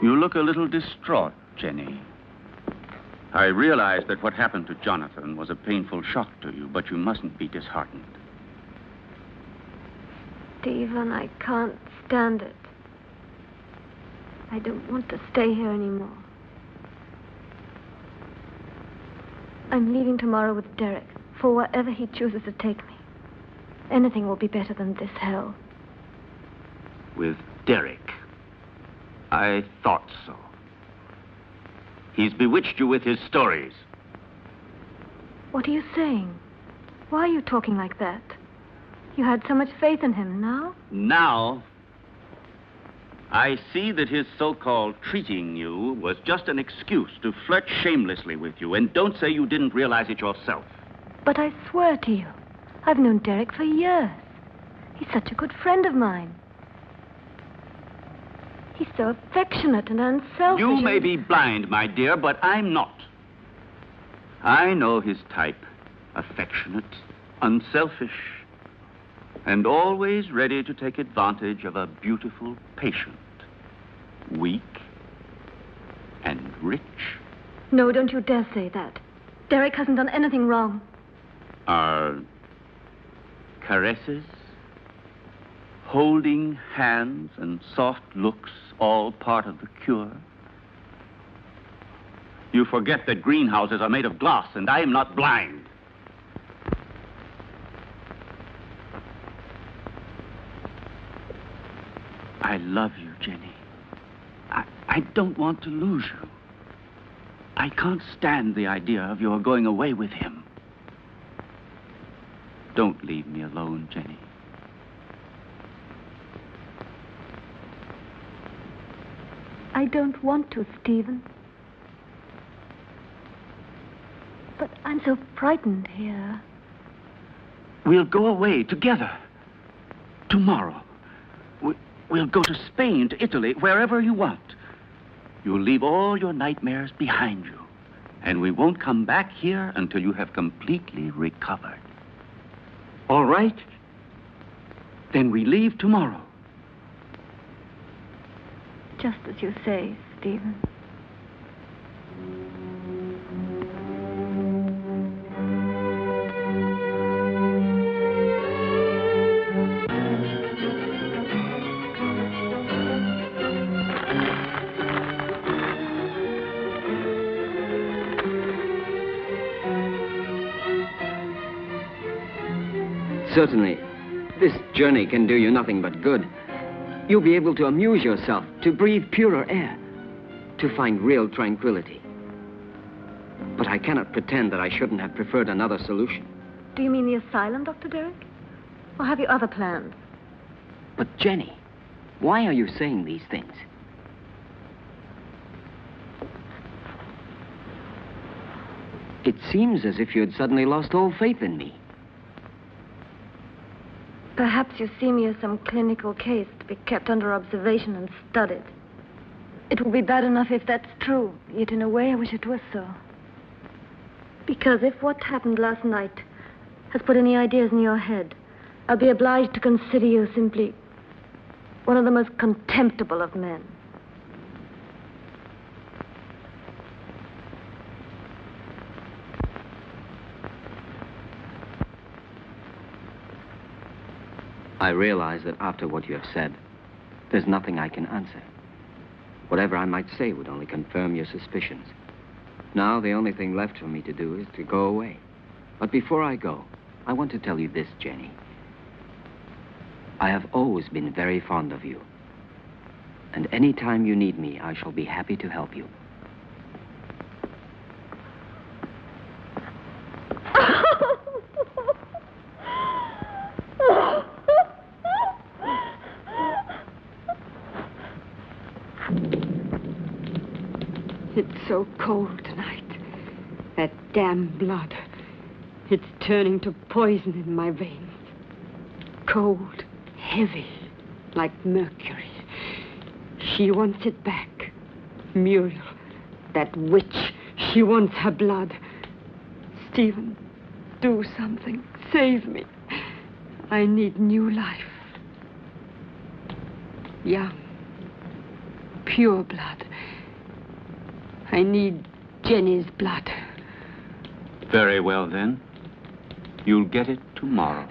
Speaker 2: You look a little distraught, Jenny. I realize that what happened to Jonathan was a painful shock to you, but you mustn't be disheartened.
Speaker 5: Stephen, I can't stand it. I don't want to stay here anymore. I'm leaving tomorrow with Derek for wherever he chooses to take me. Anything will be better than this hell.
Speaker 2: With Derek? I thought so. He's bewitched you with his stories.
Speaker 5: What are you saying? Why are you talking like that? You had so much faith in him. Now?
Speaker 2: Now, I see that his so-called treating you was just an excuse to flirt shamelessly with you, and don't say you didn't realize it yourself.
Speaker 5: But I swear to you, I've known Derek for years. He's such a good friend of mine. He's so affectionate and unselfish.
Speaker 2: You may be blind, my dear, but I'm not. I know his type. Affectionate, unselfish, and always ready to take advantage of a beautiful patient. Weak and rich.
Speaker 5: No, don't you dare say that. Derek hasn't done anything wrong.
Speaker 2: Are caresses, holding hands, and soft looks all part of the cure? You forget that greenhouses are made of glass, and I am not blind. I love you, Jenny. I don't want to lose you. I can't stand the idea of your going away with him. Don't leave me alone, Jenny.
Speaker 5: I don't want to, Stephen. But I'm so frightened here.
Speaker 2: We'll go away together. Tomorrow. We'll go to Spain, to Italy, wherever you want. You'll leave all your nightmares behind you. And we won't come back here until you have completely recovered. All right? Then we leave tomorrow.
Speaker 5: Just as you say, Stephen.
Speaker 6: Certainly, this journey can do you nothing but good. You'll be able to amuse yourself, to breathe purer air, to find real tranquility. But I cannot pretend that I shouldn't have preferred another solution.
Speaker 5: Do you mean the asylum, Dr. Derek? Or have you other plans?
Speaker 6: But Jenny, Why are you saying these things? It seems as if you had suddenly lost all faith in me.
Speaker 5: Perhaps you see me as some clinical case to be kept under observation and studied. It will be bad enough if that's true, yet in a way I wish it was so. Because if what happened last night has put any ideas in your head, I'll be obliged to consider you simply one of the most contemptible of men.
Speaker 6: I realize that after what you have said, there's nothing I can answer. Whatever I might say would only confirm your suspicions. Now, the only thing left for me to do is to go away. But before I go, I want to tell you this, Jenny. I have always been very fond of you. And any time you need me, I shall be happy to help you.
Speaker 3: It's so cold tonight. That damn blood. It's turning to poison in my veins. Cold, heavy, like mercury. She wants it back. Muriel, that witch, she wants her blood. Stephen, do something. Save me. I need new life. Young, pure blood. I need Jenny's blood.
Speaker 2: Very well, then. You'll get it tomorrow.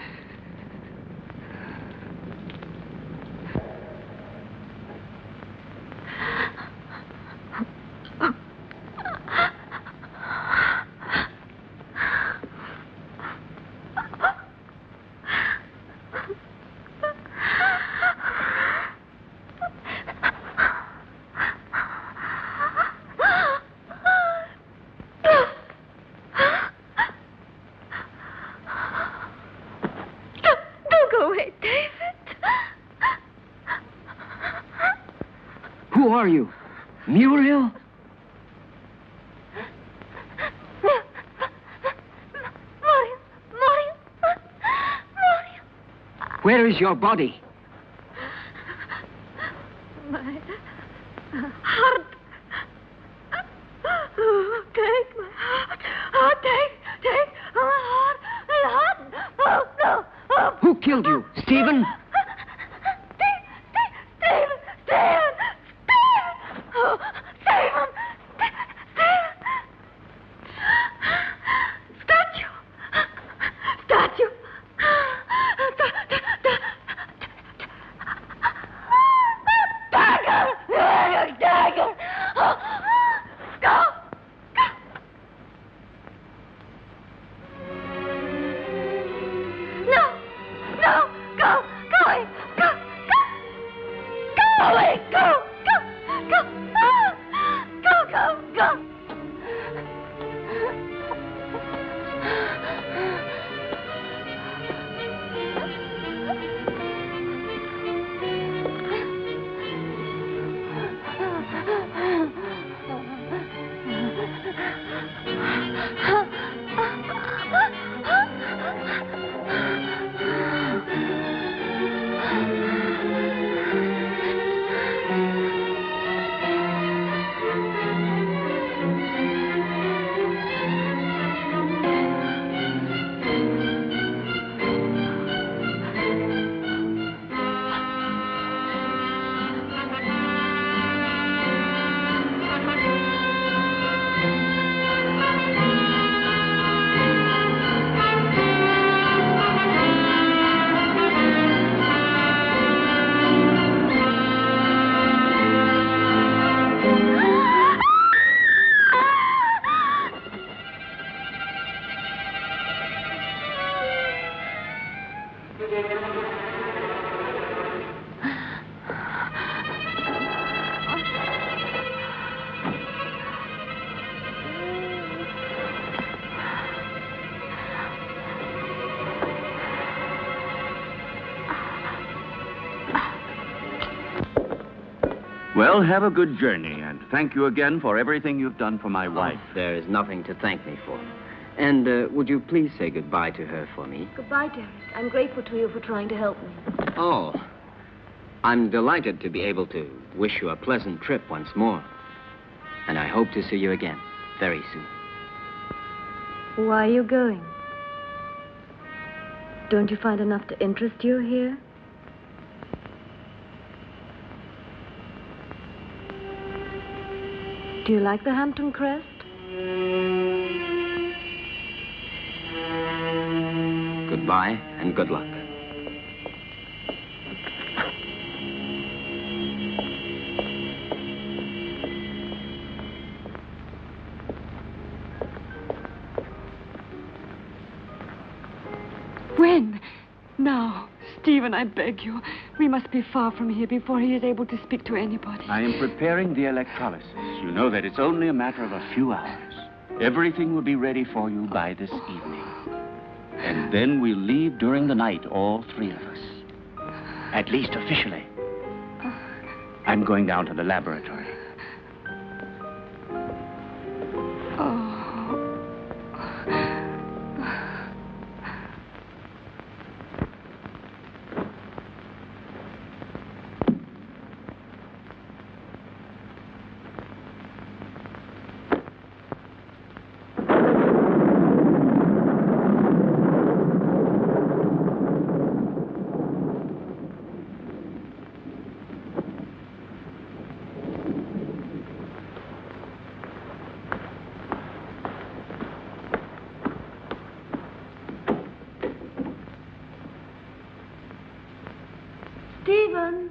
Speaker 6: Who are you? Muriel? Where is your body?
Speaker 5: My heart. Oh, take my heart. Oh, take my heart. Oh, no. Oh.
Speaker 6: Who killed you? Stephen?
Speaker 2: Well, have a good journey, and thank you again for everything you've done for my wife.
Speaker 6: There is nothing to thank me for. And would you please say goodbye to her for me?
Speaker 5: Goodbye, Derek. I'm grateful to you for trying to help me.
Speaker 6: Oh, I'm delighted to be able to wish you a pleasant trip once more. And I hope to see you again very soon.
Speaker 5: Why are you going? Don't you find enough to interest you here? Do you like the Hampton Crest?
Speaker 6: Goodbye and good luck.
Speaker 3: When? Now. Stephen, I beg you. We must be far from here before he is able to speak to anybody.
Speaker 2: I am preparing the electrolysis. You know that it's only a matter of a few hours. Everything will be ready for you by this evening. And then we'll leave during the night, all three of us. At least officially. I'm going down to the laboratory.
Speaker 5: Stephen!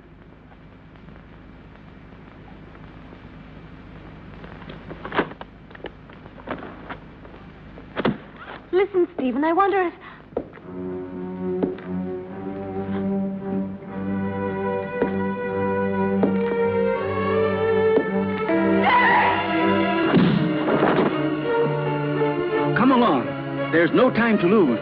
Speaker 5: Listen, Stephen, I wonder if...
Speaker 2: Come along. There's no time to lose.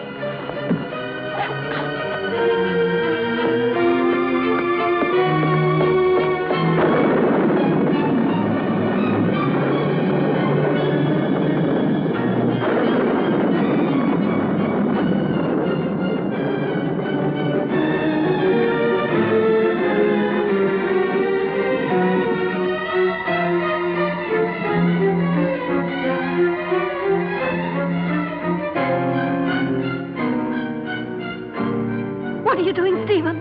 Speaker 5: What are you doing, Stephen?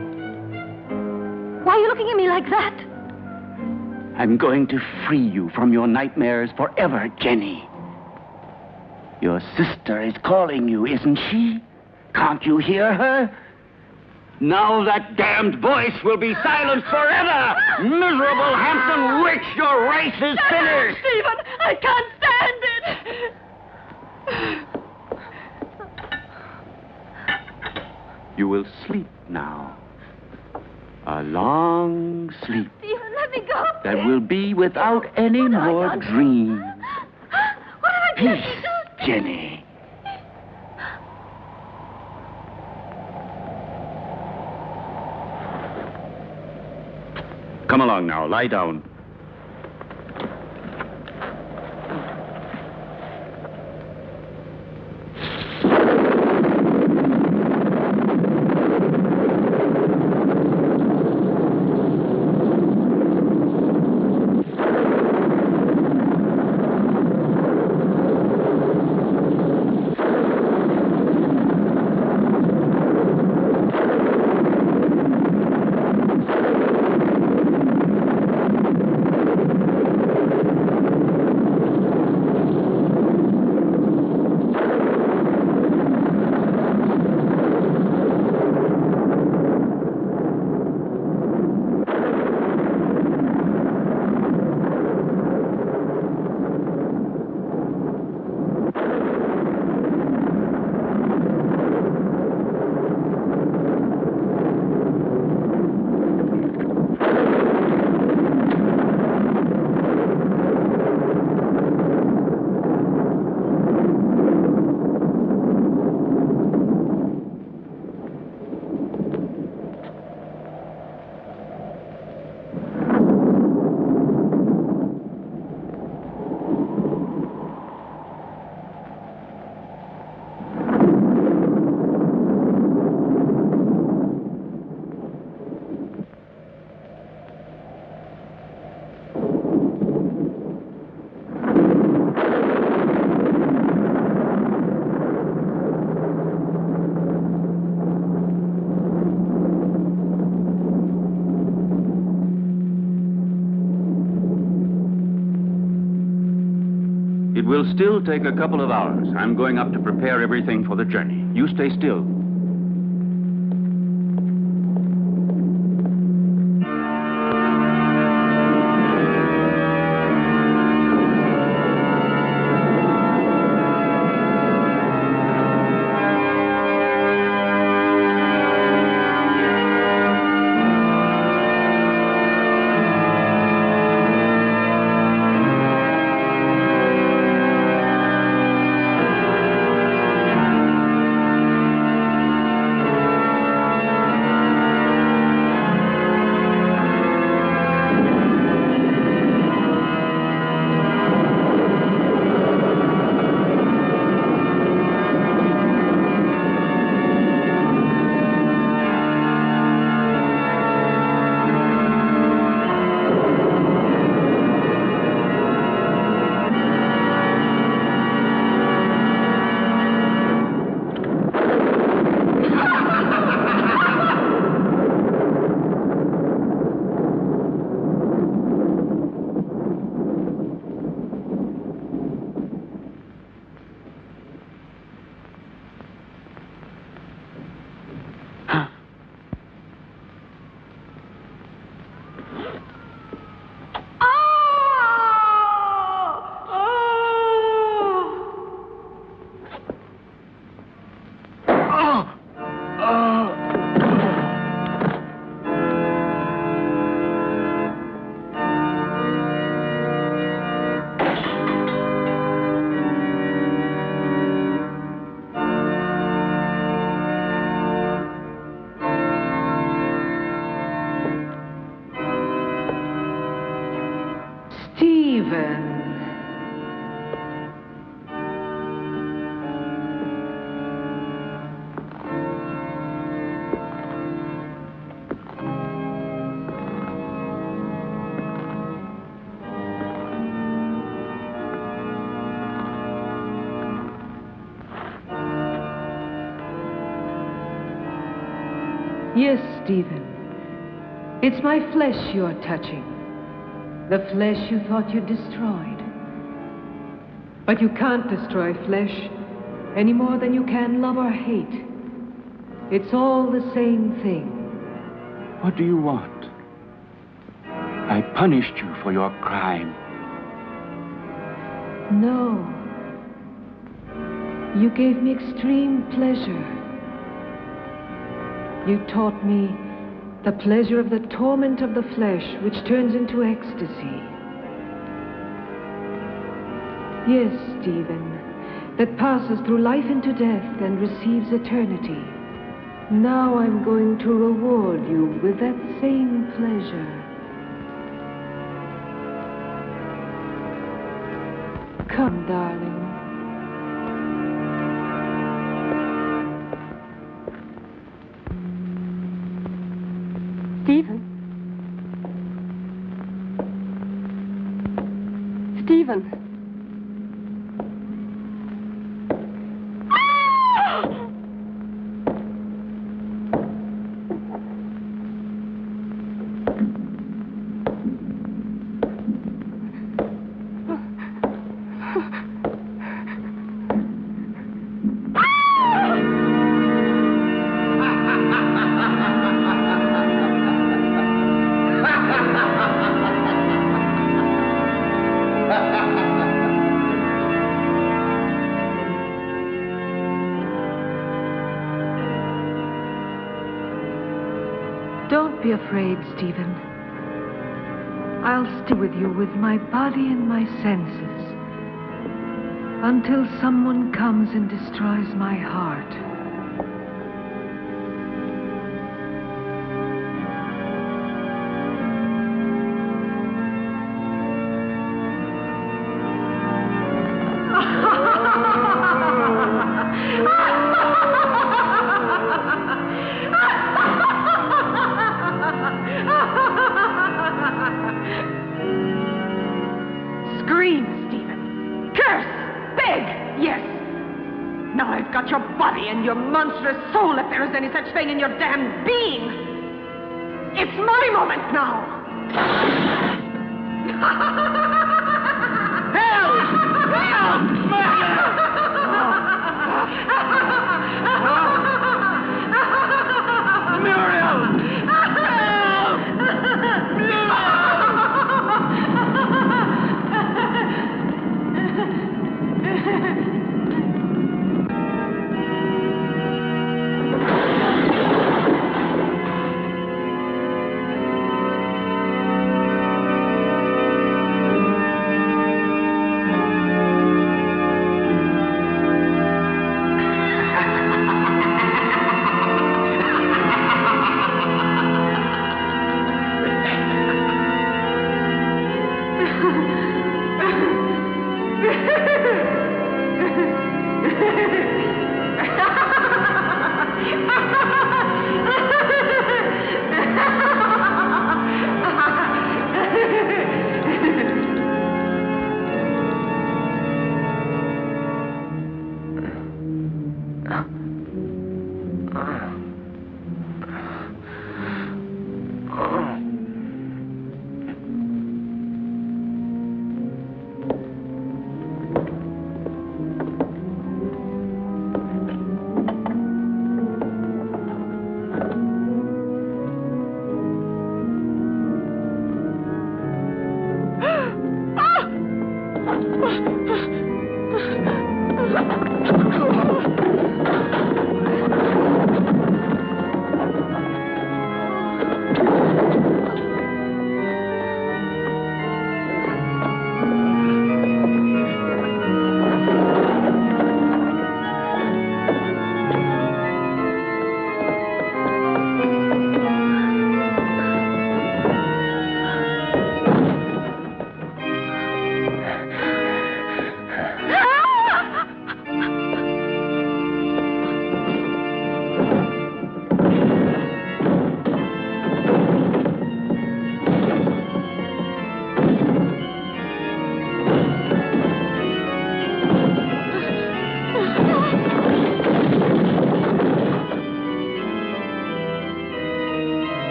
Speaker 5: Why are you looking at me like that?
Speaker 2: I'm going to free you from your nightmares forever, Jenny. Your sister is calling you, isn't she? Can't you hear her? Now that damned voice will be silenced forever! Miserable Hampton witch, your race is finished!
Speaker 5: Stephen, I can't stand it!
Speaker 2: You will sleep now. A long sleep
Speaker 5: Stephen, let me go.
Speaker 2: that will be without any
Speaker 5: What have I
Speaker 2: more
Speaker 5: done?
Speaker 2: dreams.
Speaker 5: What have I done?
Speaker 2: Peace, Jenny. Come along now, lie down. It will still take a couple of hours. I'm going up to prepare everything for the journey. You stay still.
Speaker 1: Yes, Stephen. It's my flesh you're touching. The flesh you thought you destroyed. But you can't destroy flesh any more than you can love or hate. It's all the same thing.
Speaker 2: What do you want? I punished you for your crime.
Speaker 1: No. You gave me extreme pleasure. You taught me the pleasure of the torment of the flesh, which turns into ecstasy. Yes, Stephen, that passes through life into death and receives eternity. Now I'm going to reward you with that same pleasure. Come, darling.
Speaker 3: Stephen? Stephen?
Speaker 1: Don't be afraid, Stephen. I'll stay with you with my body and my senses until someone comes and destroys my heart. Scream, Stephen. Curse. Beg. Yes. Now I've got your body and your monstrous soul, if there is any such thing in your damned being. It's my moment now. Help! Help!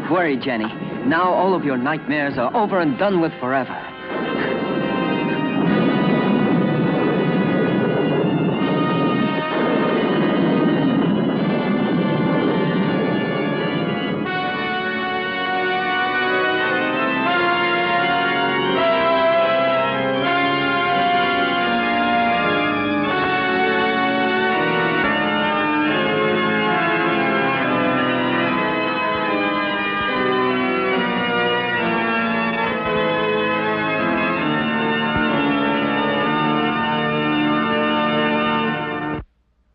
Speaker 6: Don't worry, Jenny. Now all of your nightmares are over and done with forever.